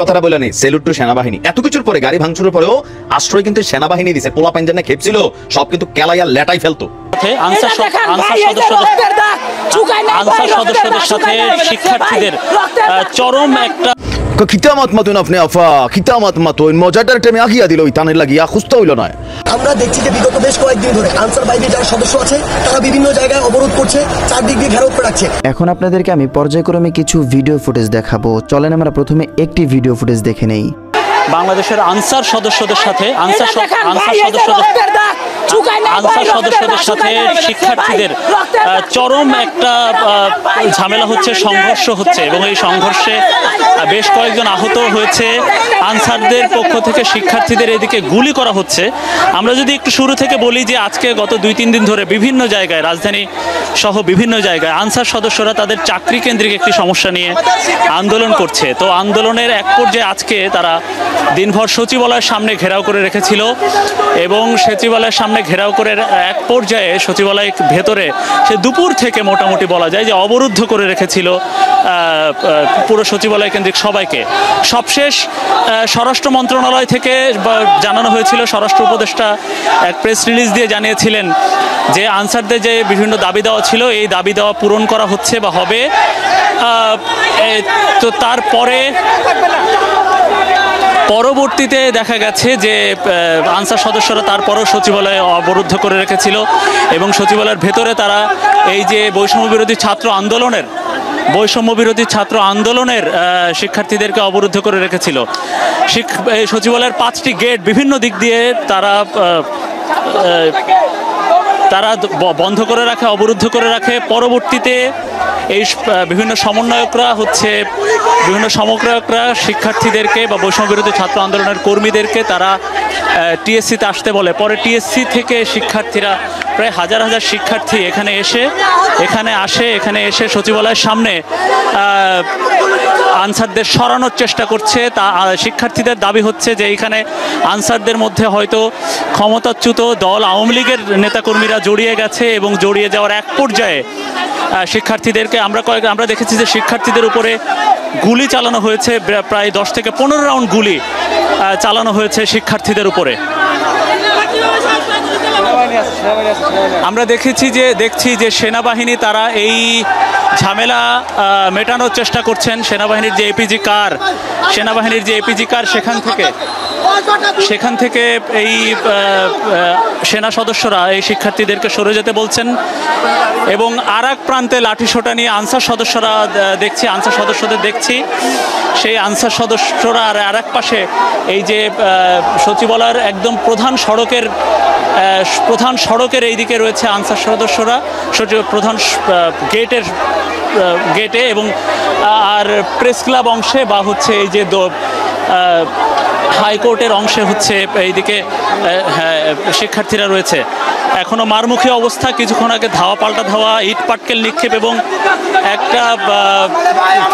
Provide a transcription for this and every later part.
কথাটা বলে নেই, সেলুট টু সেনাবাহিনী। এত কিছুর পরে, গাড়ি ভাঙচুরের পরেও আশ্রয় কিন্তু সেনাবাহিনী দিছে। পোলা পাঞ্জান না খেপছিল, সব কিন্তু কেলাইয়া লেটাই ফেলতো। আনসার সদস্যদের সাথে শিক্ষার্থীদের চরম একটা খিতামত মাতুন আপনি আফা, খিতামত মাতুন মজাটার টাইমে আগিয়া দিল, ওই তানের লাগিয়া খুঁজতে হইল না। আমরা দেখছি যে বিগত বেশ কয়েকদিন ধরে আনসার বাহিনীর যারা সদস্য আছে তারা বিভিন্ন জায়গায় অবরোধ করছে, চারদিক দিয়ে ঘেরাও করে রাখছে। এখন আপনাদেরকে আমি পর্যায়ক্রমে কিছু ভিডিও ফুটেজ দেখাবো। চলেন আমরা প্রথমে একটি ভিডিও ফুটেজ দেখে নেই। বাংলাদেশের আনসার সদস্যদের সাথে শিক্ষার্থীদের চরম একটা ঝামেলা হচ্ছে, সংঘর্ষ হচ্ছে এবং এই সংঘর্ষে বেশ কয়েকজন আহত হয়েছে। আনসারদের পক্ষ থেকে শিক্ষার্থীদের এদিকে গুলি করা হচ্ছে। আমরা যদি একটু শুরু থেকে বলি যে আজকে গত 2-3 দিন ধরে বিভিন্ন জায়গায়, রাজধানী সহ বিভিন্ন জায়গায় আনসার সদস্যরা তাদের চাকরি কেন্দ্রিক একটি সমস্যা নিয়ে আন্দোলন করছে। তো আন্দোলনের এক পর্যায়ে আজকে তারা দিনভর সচিবালয়ের সামনে ঘেরাও করে রেখেছিল এবং সচিবালয়ের সামনে ঘেরাও করে এক পর্যায়ে সচিবালয়ের ভেতরে সে দুপুর থেকে মোটামুটি বলা যায় যে অবরুদ্ধ করে রেখেছিল পুরো সচিবালয় কেন্দ্রিক সবাইকে। সবশেষ স্বরাষ্ট্র মন্ত্রণালয় থেকে জানানো হয়েছিল, স্বরাষ্ট্র উপদেষ্টা এক প্রেস রিলিজ দিয়ে জানিয়েছিলেন যে আনসারদের যে বিভিন্ন দাবি দেওয়া ছিল এই দাবি দেওয়া পূরণ করা হচ্ছে বা হবে। তো তারপরে পরবর্তীতে দেখা গেছে যে আনসার সদস্যরা তারপরও সচিবালয়ে অবরুদ্ধ করে রেখেছিল এবং সচিবালয়ের ভেতরে তারা এই যে বৈষম্য বিরোধী ছাত্র আন্দোলনের শিক্ষার্থীদেরকে অবরুদ্ধ করে রেখেছিল। সচিবালয়ের 5টি গেট বিভিন্ন দিক দিয়ে তারা বন্ধ করে রাখে, অবরুদ্ধ করে রাখে। পরবর্তীতে এই বিভিন্ন সমন্বয়করা শিক্ষার্থীদেরকে বা বৈষম্য বিরোধী ছাত্র আন্দোলনের কর্মীদেরকে তারা টিএসসিতে আসতে বলে। পরে টিএসসি থেকে শিক্ষার্থীরা প্রায় হাজার হাজার শিক্ষার্থী এখানে এসে সচিবালয়ের সামনে আনসারদের সরানোর চেষ্টা করছে। তা শিক্ষার্থীদের দাবি হচ্ছে যে এখানে আনসারদের মধ্যে হয়তো ক্ষমতাচ্যুত দল আওয়ামী লীগের নেতাকর্মীরা জড়িয়ে গেছে এবং জড়িয়ে যাওয়ার এক পর্যায়ে শিক্ষার্থীদেরকে আমরা দেখেছি যে শিক্ষার্থীদের উপরে গুলি চালানো হয়েছে, প্রায় 10 থেকে 15 রাউন্ড গুলি চালানো হয়েছে শিক্ষার্থীদের উপরে। আমরা দেখছি যে সেনাবাহিনী তারা এই ঝামেলা মেটানোর চেষ্টা করছেন। সেনাবাহিনীর যে এপিজি কার সেখান থেকে এই সেনা সদস্যরা এই শিক্ষার্থীদেরকে সরে যেতে বলছেন এবং আর এক প্রান্তে লাঠিসোঁটা নিয়ে আনসার সদস্যদের দেখছি। সেই আনসার সদস্যরা আর এক পাশে এই যে সচিবালয়ের একদম প্রধান সড়কের এই দিকে রয়েছে আনসার সদস্যরা প্রধান গেটে এবং আর প্রেস ক্লাব অংশে বা হচ্ছে এই যে হাইকোর্টের অংশে হচ্ছে এইদিকে শিক্ষার্থীরা রয়েছে। এখনো মারমুখী অবস্থা। কিছুক্ষণ আগে ধাওয়া পাল্টা ধাওয়া, ইট পাটকেল নিক্ষেপ এবং একটা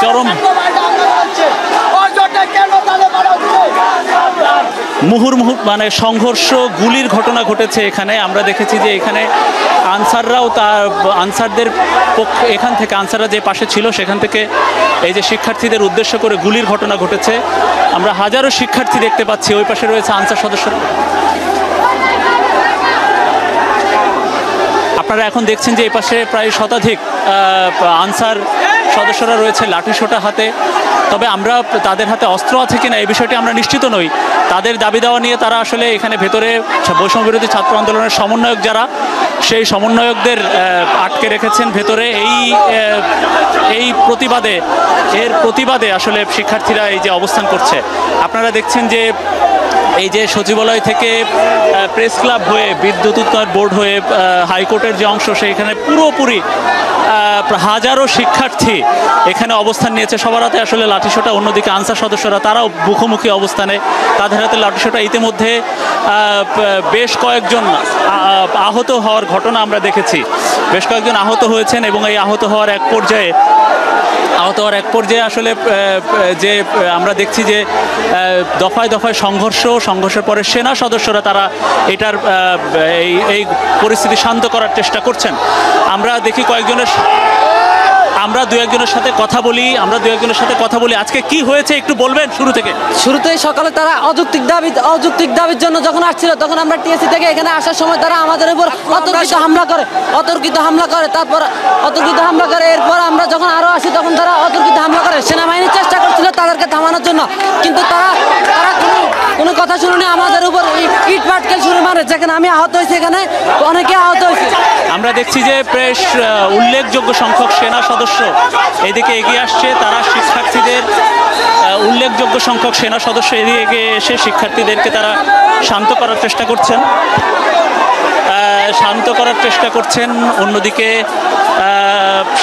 চরম মুহুর্মুহু সংঘর্ষ, গুলির ঘটনা ঘটেছে এখানে। আমরা দেখেছি যে এখানে আনসারদের পক্ষে আনসাররা যে পাশে ছিল সেখান থেকে এই যে শিক্ষার্থীদের উদ্দেশ্য করে গুলির ঘটনা ঘটেছে। আমরা হাজারো শিক্ষার্থী দেখতে পাচ্ছি। ওই পাশে রয়েছে আনসার সদস্যরা। আপনারা এখন দেখছেন যে এই পাশে প্রায় শতাধিক আনসার সদস্যরা রয়েছে লাঠিসোঁটা হাতে। তবে আমরা তাদের হাতে অস্ত্র আছে কিনা এই বিষয়টি আমরা নিশ্চিত নই। তাদের দাবি দেওয়া নিয়ে তারা আসলে এখানে ভেতরে বৈষম্য বিরোধী ছাত্র আন্দোলনের সমন্বয়ক যারা, সেই সমন্বয়কদের আটকে রেখেছেন ভেতরে। এই প্রতিবাদে আসলে শিক্ষার্থীরা এই যে অবস্থান করছে। আপনারা দেখছেন যে এই যে সচিবালয় থেকে প্রেস ক্লাব হয়ে বিদ্যুৎ উৎপাদন বোর্ড হয়ে হাইকোর্টের যে অংশ সেইখানে পুরোপুরি হাজারো শিক্ষার্থী এখানে অবস্থান নিয়েছে। সবার হাতে আসলে লাঠিসোঁটা। অন্যদিকে আনসার সদস্যরা তারাও মুখোমুখি অবস্থানে, তাদের হাতে লাঠিসোঁটা। ইতিমধ্যে বেশ কয়েকজন আহত হওয়ার ঘটনা আমরা দেখেছি। বেশ কয়েকজন আহত হয়েছেন এবং এই আহত হওয়ার এক পর্যায়ে আসলে যে আমরা দেখছি যে দফায় দফায় সংঘর্ষের পরে সেনা সদস্যরা তারা এটার এই পরিস্থিতি শান্ত করার চেষ্টা করছেন। আমরা দেখি আমরা দু একজনের সাথে কথা বলি আজকে কি হয়েছে একটু বলবেন শুরু থেকে? শুরুতেই সকালে তারা অযৌক্তিক দাবির জন্য যখন আসছিল তখন আমরা টিএসসি থেকে এখানে আসার সময় তারা আমাদের উপর অতর্কিত হামলা করে তারপর অতর্কিত হামলা করে এরপর আমরা যখন আরো আসি তখন তারা অতর্কিত হামলা করে। সেনাবাহিনী চেষ্টা করছিল তাদেরকে থামানোর জন্য, কিন্তু তারা কোনো কথা শুনুনি, আমাদের উপর ইট পাটকেল ছুড়ে মারে, যেখানে আমি আহত হয়েছি, এখানে অনেকে আহত হয়েছে। আমরা দেখছি যে বেশ উল্লেখযোগ্য সংখ্যক সেনা সদস্য এদিকে এগিয়ে আসছে। তারা শিক্ষার্থীদের উল্লেখযোগ্য সংখ্যক সেনা সদস্য এদিকে এসে শিক্ষার্থীদেরকে তারা শান্ত করার চেষ্টা করছেন। অন্যদিকে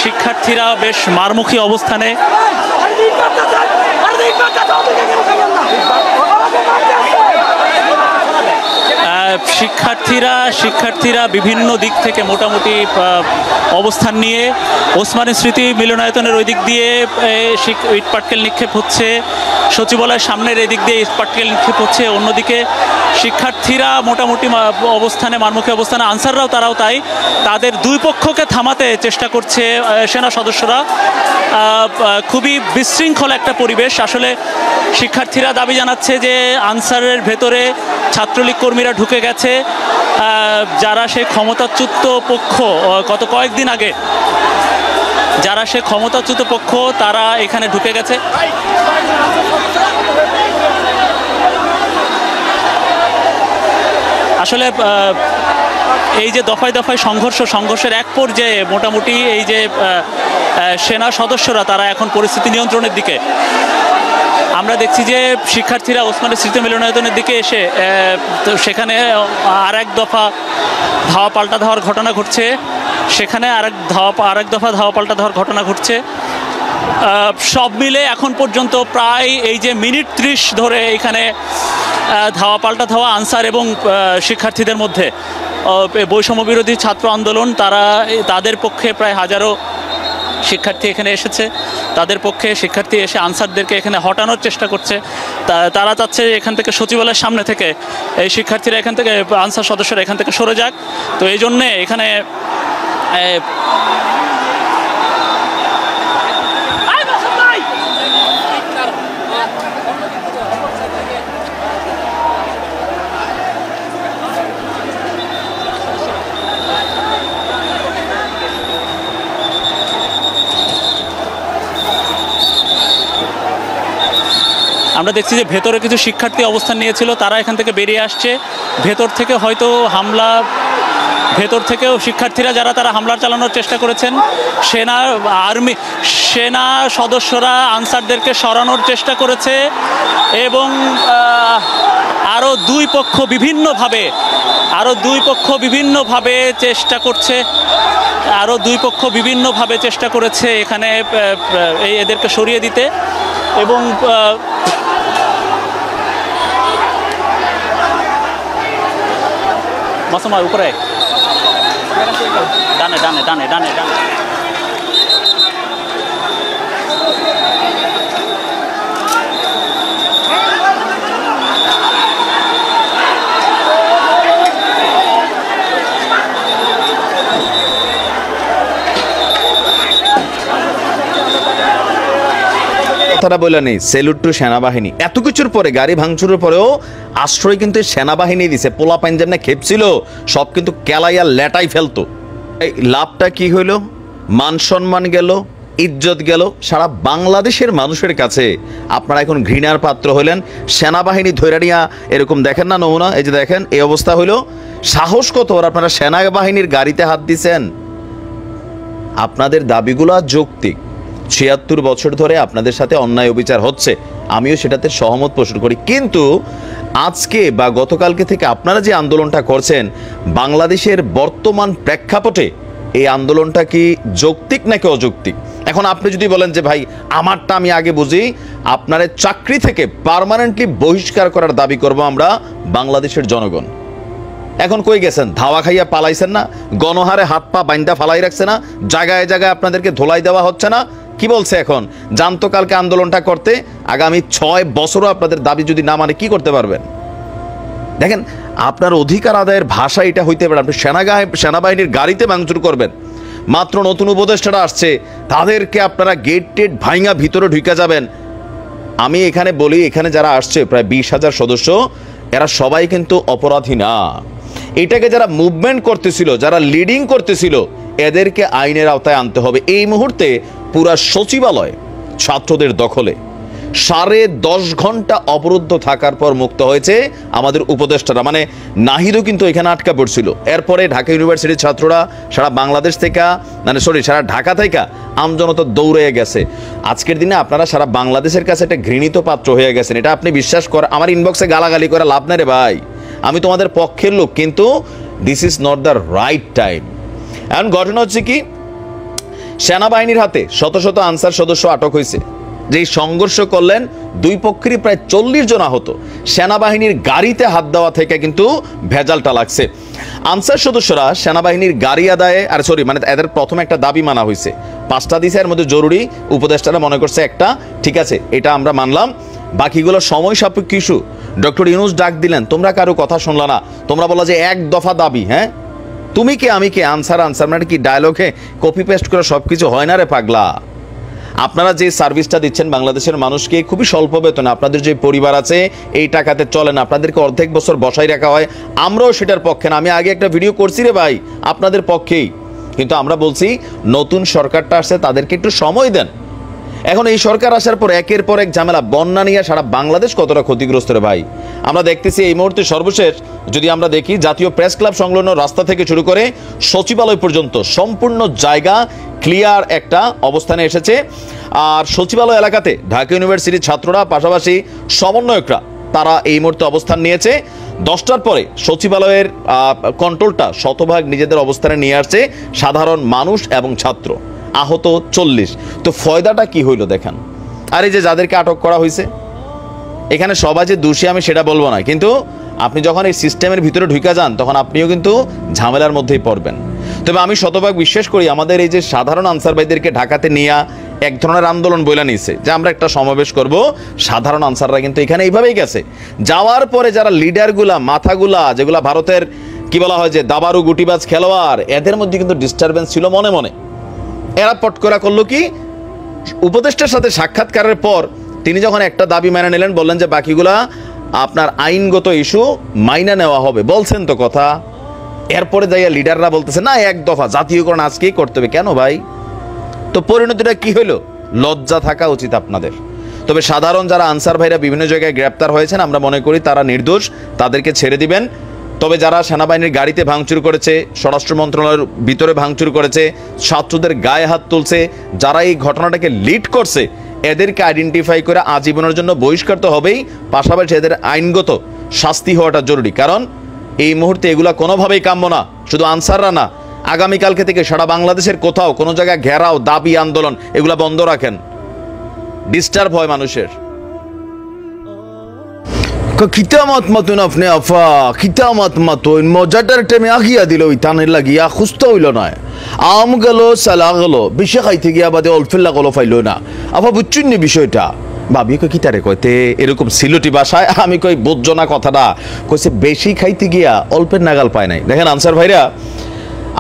শিক্ষার্থীরা বেশ মারমুখী অবস্থানে। শিক্ষার্থীরা বিভিন্ন দিক থেকে মোটামুটি অবস্থান নিয়ে ওসমানী স্মৃতি মিলনায়তনের ওই দিক দিয়ে ইট পাটকেল নিক্ষেপ হচ্ছে, সচিবালয়ের সামনের এদিক দিয়ে ইট পাটকেল নিক্ষেপ হচ্ছে। অন্যদিকে শিক্ষার্থীরা মোটামুটি মারমুখী অবস্থানে, আনসাররাও তারাও তাই। তাদের দুই পক্ষকে থামাতে চেষ্টা করছে সেনা সদস্যরা। খুবই বিশৃঙ্খল একটা পরিবেশ। আসলে শিক্ষার্থীরা দাবি জানাচ্ছে যে আনসারের ভেতরে ছাত্রলীগ কর্মীরা ঢুকে গেছে, যারা সে ক্ষমতাচ্যুত পক্ষ গত কয়েকদিন আগে তারা এখানে ঢুকে গেছে। আসলে এই যে দফায় দফায় সংঘর্ষের এক পর্যায়ে মোটামুটি এই যে সেনা সদস্যরা তারা এখন পরিস্থিতি নিয়ন্ত্রণের দিকে। আমরা দেখছি যে শিক্ষার্থীরা ওসমানী স্মৃতি মিলনায়তনের দিকে এসে সেখানে আরেক দফা ধাওয়া পাল্টা ধাওয়ার ঘটনা ঘটছে। সব মিলে এখন পর্যন্ত প্রায় এই যে মিনিট 30 ধরে এখানে ধাওয়া পাল্টা ধাওয়া আনসার এবং শিক্ষার্থীদের মধ্যে। বৈষম্য বিরোধী ছাত্র আন্দোলন তাদের পক্ষে প্রায় হাজারো শিক্ষার্থী এখানে এসেছে। তাদের পক্ষে শিক্ষার্থী এসে আনসারদেরকে এখানে হটানোর চেষ্টা করছে। তারা চাচ্ছে এখান থেকে সচিবালয়ের সামনে থেকে এই শিক্ষার্থীরা এখান থেকে আনসার সদস্যরা এখান থেকে সরে যাক। তো এই জন্যে এখানে আমরা দেখছি যে ভেতরে কিছু শিক্ষার্থী অবস্থান নিয়েছিল, তারা এখান থেকে বেরিয়ে আসছে। ভেতর থেকেও শিক্ষার্থীরা যারা তারা হামলা চালানোর চেষ্টা করেছেন। সেনা সদস্যরা আনসারদেরকে সরানোর চেষ্টা করেছে এবং আরও দুই পক্ষ বিভিন্নভাবে চেষ্টা করছে এখানে এদেরকে সরিয়ে দিতে। এবং মাসুমা উপরে ডানে ডানে ডানে ডানে ডানে কথাটা বলে নেই, সেলুট টু সেনাবাহিনী। এত কিছুর পরে, গাড়ি ভাঙচুরের পরেও আশ্রয় কিন্তু সেনাবাহিনী দিছে। পোলা পাঞ্জাব না খেপছিল, সব কিন্তু কেলাইয়া লেটাই ফেলতো। এই লাভটা কি হইলো? মান সম্মান গেল, ইজ্জত গেল। সারা বাংলাদেশের মানুষের কাছে আপনারা এখন ঘৃণার পাত্র হলেন। সেনাবাহিনী ধৈর্য নিয়া এরকম দেখেন না নমুনা, এই যে দেখেন এই অবস্থা হইলো। সাহস কত ওর, আপনারা সেনাবাহিনীর গাড়িতে হাত দিছেন। আপনাদের দাবিগুলো যৌক্তিক। ৭৬ বছর ধরে আপনাদের সাথে অন্যায় অবিচার হচ্ছে, আমিও সেটাতে সহমত পোষণ করি। কিন্তু আজকে বা গতকালকে থেকে আপনারা যে আন্দোলনটা করছেন, বাংলাদেশের বর্তমান প্রেক্ষাপটে এই আন্দোলনটা কি যৌক্তিক নাকি অযৌক্তিক? এখন আপনি যদি বলেন যে ভাই আমারটা আমি আগে বুঝি, আপনার চাকরি থেকে পার্মানেন্টলি বহিষ্কার করার দাবি করব আমরা বাংলাদেশের জনগণ। এখন কই গেছেন? ধাওয়া খাইয়া পালাইছেন না? গণহারে হাত পা বাইন্দা ফালাই রাখছে না? জায়গায় জায়গায় আপনাদেরকে ধোলাই দেওয়া হচ্ছে না? কি বলছে এখন? জানতো কালকে আন্দোলনটা করতে, আগামী 6 বছরও আপনাদের দাবি যদি না মানে কি করতে পারবেন? দেখেন, আপনার অধিকার আদায়ের ভাষা এটা হইতে পারে। আপনি সেনাবাহিনীর গাড়িতে ভাঙচুর করবেন, মাত্র নতুন উপদেষ্টারা আসছে, তাদেরকে আপনারা গেট টেট ভাঙা ভিতরে ঢুকে যাবেন। আমি এখানে বলি, এখানে যারা আসছে প্রায় 20,000 সদস্য, এরা সবাই কিন্তু অপরাধী না। এটাকে যারা মুভমেন্ট করতেছিল, যারা লিডিং করতেছিল, এদেরকে আইনের আওতায় আনতে হবে। এই মুহূর্তে পুরা সচিবালয় ছাত্রদের দখলে। 10.5 ঘন্টা অবরুদ্ধ থাকার পর মুক্ত হয়েছে আমাদের উপদেষ্টারা, মানে নাহিদও কিন্তু এখানে আটকা পড়ছিল। এরপরে ঢাকা ইউনিভার্সিটির ছাত্ররা সারা বাংলাদেশ থেকে, সারা ঢাকা থেকে আমজনতা দৌড়ে গেছে। আজকের দিনে আপনারা সারা বাংলাদেশের কাছে একটা ঘৃণিত পাত্র হয়ে গেছেন, এটা আপনি বিশ্বাস করেন। আমার ইনবক্সে গালাগালি করে লাভ নাই রে ভাই, আমি তোমাদের পক্ষের লোক, কিন্তু this is not the right time. এখন ঘটনা হচ্ছে কি, সেনাবাহিনীর হাতে শত শত আনসার সদস্য আটক হয়েছে। যেই সংঘর্ষ করলেন, দুই পক্ষেরই প্রায় 40 জন আহত। সেনাবাহিনীর গাড়িতে হাত দেওয়া থেকে কিন্তু ভেজালটা লাগছে। আনসার সদস্যরা সেনাবাহিনীর গাড়ি আদায়ে এদের প্রথমে একটা দাবি মানা হয়েছে, 5টা দিছে, এর মধ্যে জরুরি। উপদেষ্টারা মনে করছে একটা, ঠিক আছে এটা আমরা মানলাম, বাকিগুলো সময় সাপেক্ষ ইস্যু। ডক্টর ইউনূস ডাক দিলেন, তোমরা কারো কথা শুনলা না, তোমরা বলা যে এক দফা দাবি। হ্যাঁ, তুমি কে আমি কে, আনসার মানে কি ডায়লগে কপি পেস্ট করে সবকিছু হয় না রে পাগলা। আপনারা যে সার্ভিসটা দিচ্ছেন বাংলাদেশের মানুষকে খুবই স্বল্প বেতনে, আপনাদের যে পরিবার আছে এই টাকাতে চলে না, আপনাদেরকে অর্ধেক বছর বসাই রাখা হয়। আমরাও সেটার পক্ষে না, আমি আগে একটা ভিডিও করছি রে ভাই, আপনাদের পক্ষেই। কিন্তু আমরা বলছি নতুন সরকারটা আসছে, তাদেরকে একটু সময় দেন। এখন এই সরকার আসার পর একের পর এক ঝামেলা, বন্যা নিয়ে সারা বাংলাদেশ কতটা ক্ষতিগ্রস্ত রে ভাই। আমরা দেখতেছি এই মুহূর্তে সর্বশেষ যদি আমরা দেখি, জাতীয় প্রেস ক্লাব সংলগ্ন রাস্তা থেকে শুরু করে সচিবালয় পর্যন্ত সম্পূর্ণ জায়গা ক্লিয়ার একটা অবস্থানে এসেছে। আর সচিবালয় এলাকাতে ঢাকা ইউনিভার্সিটির ছাত্ররা, পাশাপাশি সমন্বয়করা, তারা এই মুহূর্তে অবস্থান নিয়েছে। 10টার পরে সচিবালয়ের কন্ট্রোলটা শতভাগ নিজেদের অবস্থানে নিয়ে আসছে সাধারণ মানুষ এবং ছাত্র। আহত 40। তো ফয়দাটা কি হইল দেখেন। আর এই যে যাদেরকে আটক করা হয়েছে, এখানে সবাই যে দোষী আমি সেটা বলবো না, কিন্তু আপনি যখন এই সিস্টেমের ভিতরে ঢুকে যান তখন আপনিও কিন্তু ঝামেলার মধ্যেই পড়বেন। তবে আমি শতভাগ বিশ্বাস করি, আমাদের এই যে সাধারণ আনসার ভাইদেরকে ঢাকাতে নিয়ে এক ধরনের আন্দোলন বইলা নিয়েছে যে আমরা একটা সমাবেশ করব, সাধারণ আনসাররা কিন্তু এখানে এইভাবেই গেছে। যাওয়ার পরে যারা লিডারগুলা, মাথাগুলা, যেগুলা ভারতের কি বলা হয় যে দাবারু গুটিবাজ খেলোয়াড়, এদের মধ্যে কিন্তু ডিস্টারবেন্স ছিল মনে মনে। এরা পট করা করলো কি, উপদেষ্টার সাথে সাক্ষাৎকারের পর তিনি যখন একটা দাবি মেনে নিলেন, বললেন যে বাকিগুলা আপনার আইনগত ইস্যু মাইনা নেওয়া হবে, বলছেন তো কথা। এরপরে যাইয়া লিডাররা বলতেছে না এক দফা জাতীয়করণ আজকেই করতে হবে। কেন ভাই? তো পরিণতিটা কি হলো? লজ্জা থাকা উচিত আপনাদের। তবে সাধারণ যারা আনসার ভাইরা বিভিন্ন জায়গায় গ্রেপ্তার হয়েছেন, আমরা মনে করি তারা নির্দোষ, তাদেরকে ছেড়ে দিবেন। তবে যারা সেনাবাহিনীর গাড়িতে ভাঙচুর করেছে, স্বরাষ্ট্র মন্ত্রণালয়ের ভিতরে ভাঙচুর করেছে, ছাত্রদের গায়ে হাত তুলছে, যারা এই ঘটনাটাকে লিড করছে, এদেরকে আইডেন্টিফাই করে আজীবনের জন্য বহিষ্কার তো হবেই, পাশাপাশি এদের আইনগত শাস্তি হওয়াটা জরুরি। কারণ এই মুহূর্তে এগুলা কোনোভাবেই কাম্য না। শুধু আনসাররা না, আগামীকালকে থেকে সারা বাংলাদেশের কোথাও কোনো জায়গায় ঘেরাও, দাবি, আন্দোলন এগুলা বন্ধ রাখেন। ডিস্টার্ব হয় মানুষের। খিতামত মতন আপনি আফা, খিতামত মতন মজাটার টেমে আগিয়া দিল, ওই টানের লাগিয়া সুস্থ হইল না। আম গেল, সালা গেল, বেশি খাইতে গিয়া বাদে অল্পেল্লা গলো ফাইল না। আফা বুঝছেন নি বিষয়টা? ভাবি কই কিতারে কইতে এরকম সিলটি ভাষায়, আমি কই বুঝছো না কথাটা, কইছে বেশি খাইতে গিয়া অল্পের নাগাল পায় নাই। দেখেন আনসার ভাইরা,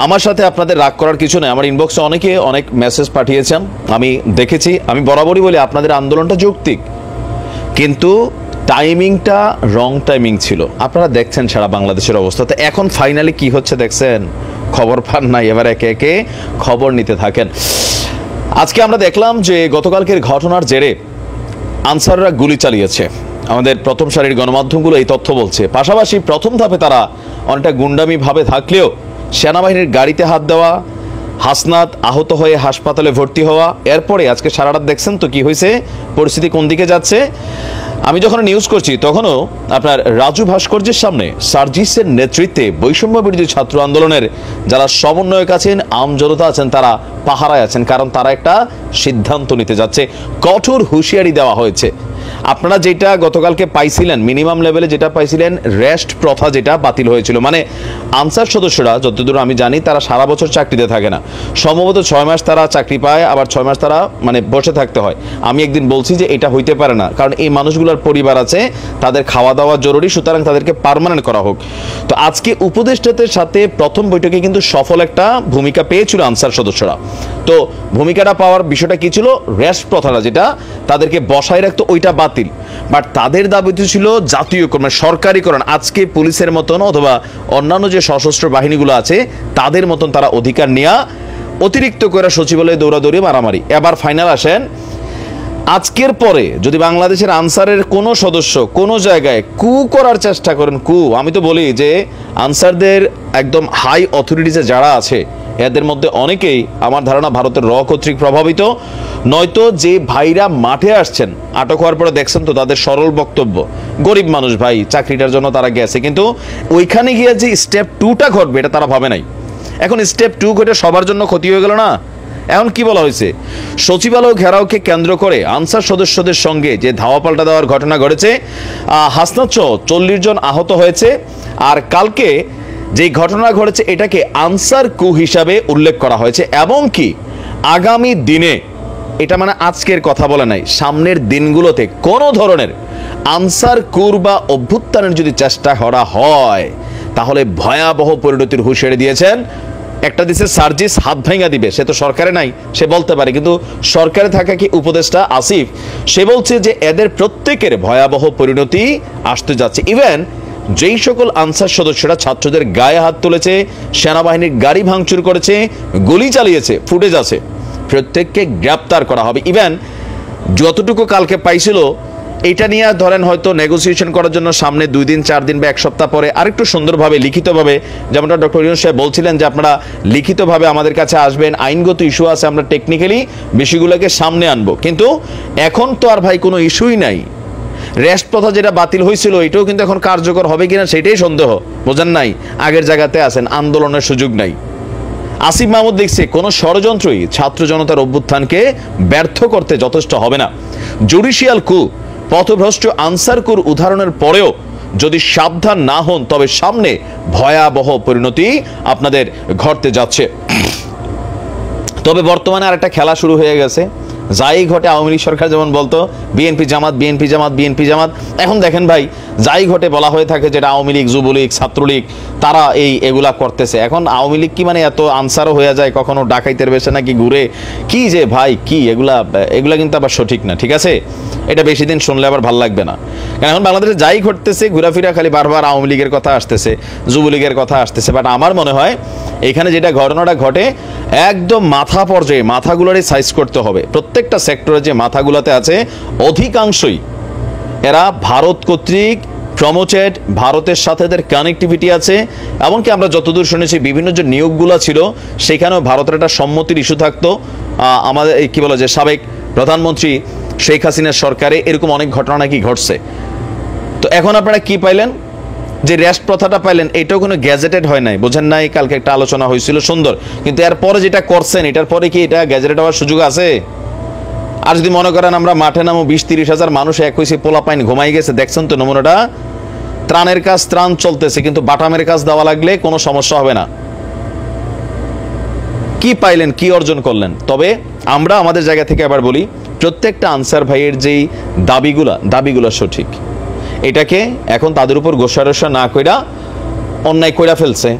আমার সাথে আপনাদের রাগ করার কিছু নেই। আমার ইনবক্সে অনেকে অনেক মেসেজ পাঠিয়েছেন, আমি দেখেছি। আমি বরাবরই বলি আপনাদের আন্দোলনটা যৌক্তিক, কিন্তু টাইমিংটা রং টাইমিং ছিল। আপনারা দেখছেন সারা বাংলাদেশের অবস্থা। তো এখন ফাইনালি কি হচ্ছে দেখছেন, খবর পান নাই, এবার একে একে খবর নিতে থাকেন। আজকে আমরা দেখলাম যে গতকালকের ঘটনার জেরে আনসাররা গুলি চালিয়েছে। আমাদের প্রথম সারির গণমাধ্যমগুলো এই তথ্য বলছে। পাশাপাশি প্রথম ধাপে তারা অনেকটা গুন্ডামি ভাবে থাকলেও সেনাবাহিনীর গাড়িতে হাত দেওয়া, হাসনাত আহত হয়ে হাসপাতালে ভর্তি হওয়া, এরপরে আজকে সারা রাত দেখছেন তো কি হয়েছে, পরিস্থিতি কোন দিকে যাচ্ছে। আমি যখন নিউজ করছি তখনও আপনার রাজু ভাস্কর্যের সামনে সার্জিসের নেতৃত্বে বৈষম্য বিরোধী ছাত্র আন্দোলনের যারা সমন্বয়ক আছেন, আমজনতা আছেন, তারা পাহারায় আছেন। কারণ তারা একটা সিদ্ধান্ত নিতে যাচ্ছে, কঠোর হুঁশিয়ারি দেওয়া হয়েছে। আপনারা যেটা গতকালকে পাইছিলেন মিনিমাম লেভেলে যেটা পাইছিলেন রেস্ট প্রথা যেটা বাতিল হয়েছিল, মানে আনসার সদস্যরা যতদূর আমি জানি তারা সারা বছর চাকরিতে থাকে না, সম্ভবত 6 মাস তারা চাকরি পায়, আবার 6 মাস তারা মানে বসে থাকতে হয়। আমি একদিন বলছি যে এটা হইতে পারে না, কারণ এই মানুষগুলোর পরিবার আছে, তাদের খাওয়া দাওয়া জরুরি, সুতরাং তাদেরকে পার্মানেন্ট করা হোক। তো আজকে উপদেষ্টাদের সাথে প্রথম বৈঠকে কিন্তু সফল একটা ভূমিকা পেয়েছিল আনসার সদস্যরা। তো ভূমিকাটা পাওয়ার বিষয়টা কি ছিল, রেস্ট প্রথাটা যেটা তাদেরকে বসায় রাখতো ওইটা বাতিল, বাট তাদের দাবি ছিল জাতীয়করণ, মানে সরকারিকরণ। আজকে পুলিশের মতন অথবা অন্যান্য যে সশস্ত্র বাহিনীগুলো আছে তাদের মতন তারা অধিকার নেওয়া, অতিরিক্ত করে সচিবালয়ে দৌড়াদৌড়ি মারামারি। এবার ফাইনাল আসেন, আজকের পরে যদি বাংলাদেশের আনসারের কোনো সদস্য কোনো জায়গায় কু করার চেষ্টা করেন, আমি তো বলি যে আনসারদের একদম হাই অথরিটিজে যারা আছে এদের মধ্যে অনেকেই আমার ধারণা ভারতের র কর্তৃক প্রভাবিত, নয়তো যে ভাইরা মাঠে আসছেন আটক হওয়ার পরে দেখছেন তো তাদের সরল বক্তব্য, গরিব মানুষ ভাই, চাকরিটার জন্য তারা গেছে, কিন্তু ওইখানে গিয়ে যে স্টেপ 2টা ঘটবে এটা তারা ভাবে নাই। এখন স্টেপ 2 ঘটে সবার জন্য ক্ষতি হয়ে গেল না। এখন কি বলা হয়েছে, সচিবালয় ঘেরাওকে কেন্দ্র করে আনসার সদস্যদের সঙ্গে যে ধাওয়া পাল্টা দেওয়ার ঘটনা ঘটেছে, হাসনাত সহ 40 জন আহত হয়েছে, আর কালকে যে ঘটনা ঘটেছে এটাকে আনসার কু হিসাবে উল্লেখ করা হয়েছে, এবং কি আগামী দিনে, এটা মানে আজকের কথা বলে নাই, সামনের দিনগুলোতে কোনো ধরনের আনসার কুর বা অভ্যুত্থানের যদি চেষ্টা করা হয় তাহলে ভয়াবহ পরিণতির হুঁশিয়ারি দিয়েছেন। একটা দিছে সার্জিস হাত ভাঙা দিবে, সে তো সরকারে নাই, সে বলতে পারে, কিন্তু সরকারে থাকা কি উপদেষ্টা আসিফ, সে বলছে যে এদের প্রত্যেকের ভয়াবহ পরিণতি আসতে যাচ্ছে। ইভেন যেই সকল আনসার সদস্যরা ছাত্রদের গায়ে হাত তুলেছে, সেনাবাহিনীর গাড়ি ভাঙচুর করেছে, গুলি চালিয়েছে, ফুটেজ আছে, প্রত্যেককে গ্রেপ্তার করা হবে। ইভেন যতটুকু কালকে পাইছিল এটা নিয়ে ধরেন হয়তো নেগোসিয়েশন করার জন্য সামনে 2 দিন 4 দিন বা 1 সপ্তাহ পরে আরেকটু সুন্দরভাবে লিখিতভাবে, যেমনটা ডক্টর ইউনূস সাহেব বলছিলেন যে আপনারা লিখিতভাবে আমাদের কাছে আসবেন, আইনগত ইস্যু আছে, আমরা টেকনিক্যালি বিষয়গুলোকে সামনে আনবো। কিন্তু এখন তো আর ভাই কোনো ইস্যুই নাই। রেস্ট প্রথা যেটা বাতিল হয়েছিল এটাও কিন্তু এখন কার্যকর হবে কিনা সেটাই সন্দেহ, বোঝেন নাই, আগের জায়গাতে আছেন, আন্দোলনের সুযোগ নাই। আসিফ মাহমুদ দেখছে কোনো ষড়যন্ত্রই ছাত্র জনতার অভ্যুত্থানকে ব্যর্থ করতে যথেষ্ট হবে না। জুডিশিয়াল কু, পথভ্রষ্ট আনসার কুর উদাহরণের পরেও যদি সাবধান না হন তবে সামনে ভয়াবহ পরিণতি আপনাদের ঘটতে যাচ্ছে। তবে বর্তমানে আর একটা খেলা শুরু হয়ে গেছে, যাই ঘটে আওয়ামী লীগ সরকার যেমন বলতো বিএনপি জামাত বিএনপি জামাত বিএনপি জামাত, এখন দেখেন ভাই যাই ঘটে বলা হয়ে থাকে যেটা আওয়ামী লীগ যুবলীগ ছাত্রলীগ তারা এগুলা করতেছে। এখন আওয়ামী লীগ কি মানে এত আনসারও হয়ে যায়, কখনো ডাকাইতের বেশে নাকি ঘুরে, কি যে ভাই কি এগুলা কিন্তু আবার সঠিক না, ঠিক আছে, এটা বেশি দিন শুনলে আবার ভাল লাগবে না। কারণ এখন বাংলাদেশে যাই ঘটতেছে ঘোরাফেরা খালি বারবার আওয়ামী লীগের কথা আসতেছে, যুবলীগের কথা আসতেছে, বাট আমার মনে হয় এখানে যেটা ঘটনাটা ঘটে একদম মাথা পর্যায়ে মাথাগুলোরই সাইজ করতে হবে। প্রত্যেকটা সেক্টরে যে মাথাগুলোতে আছে অধিকাংশই এরা ভারত কর্তৃক প্রমোটেড, ভারতের সাথে এদের কানেক্টিভিটি আছে, এমনকি আমরা যতদূর শুনেছি বিভিন্ন যে নিয়োগগুলো ছিল সেখানেও ভারতের একটা সম্মতির ইস্যু থাকতো। আমাদের কি বলে যে সাবেক প্রধানমন্ত্রী শেখ হাসিনার সরকারে এরকম অনেক ঘটনা নাকি ঘটছে। তো এখন আপনারা কি পাইলেন, যে রেস্ট প্রথাটা পাইলেন, এটাও কোনো গ্যাজেটেড হয় নাই, বোঝেন নাই, কালকে একটা আলোচনা হয়েছিল সুন্দর, কিন্তু এরপরে যেটা করছেন এটার পরে কি এটা গ্যাজেটেড হওয়ার সুযোগ আছে? আর যদি মনে করেন আমরা মাঠে নামো 20-30 হাজার মানুষ এক হয়েছে, পোলা পাইন ঘুমাই গেছে, দেখছেন তো নমুনাটা, ত্রাণের কাজ ত্রাণ চলতেছে, কিন্তু বাটামের কাজ দেওয়া লাগলে কোনো সমস্যা হবে না। কি পাইলেন, কি অর্জন করলেন? তবে আমরা আমাদের জায়গা থেকে আবার বলি, প্রত্যেকটা আনসার ভাইয়ের যেই দাবিগুলো সঠিক, এটাকে এখন তাদের উপর গোসারসা না কইরা অন্যায় কইরা ফেলছে,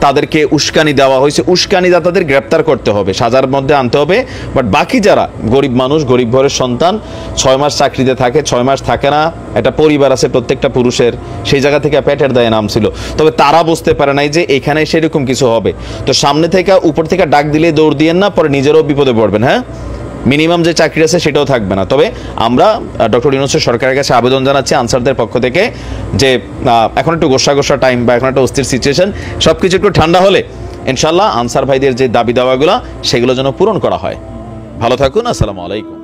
তাদেরকে উস্কানি দেওয়া হয়েছে, উস্কানিদাতাদের গ্রেপ্তার করতে হবে, সাজার মধ্যে আনতে হবে। বাট বাকি যারা গরিব মানুষ, গরিব ঘরের সন্তান, 6 মাস চাকরিতে থাকে, 6 মাস থাকে না, একটা পরিবার আছে প্রত্যেকটা পুরুষের, সেই জায়গা থেকে পেটের দায়ে নামছিল, তবে তারা বুঝতে পারে নাই যে এখানে সেরকম কিছু হবে। তো সামনে থেকে উপর থেকে ডাক দিলে দৌড় দিয়েন না, পরে নিজেরও বিপদে পড়বেন। হ্যাঁ, মিনিমাম যে চাকরি আছে সেটাও থাকবে না। তবে আমরা ডক্টর ইউনূসের সরকারের কাছে আবেদন জানাচ্ছি আনসারদের পক্ষ থেকে যে এখন একটু গোসা টাইম বা এখন একটা অস্থির সিচুয়েশন, সবকিছু একটু ঠান্ডা হলে ইনশাল্লাহ আনসার ভাইদের যে দাবি দাওয়াগুলো সেগুলো যেন পূরণ করা হয়। ভালো থাকুন, আসসালামু আলাইকুম।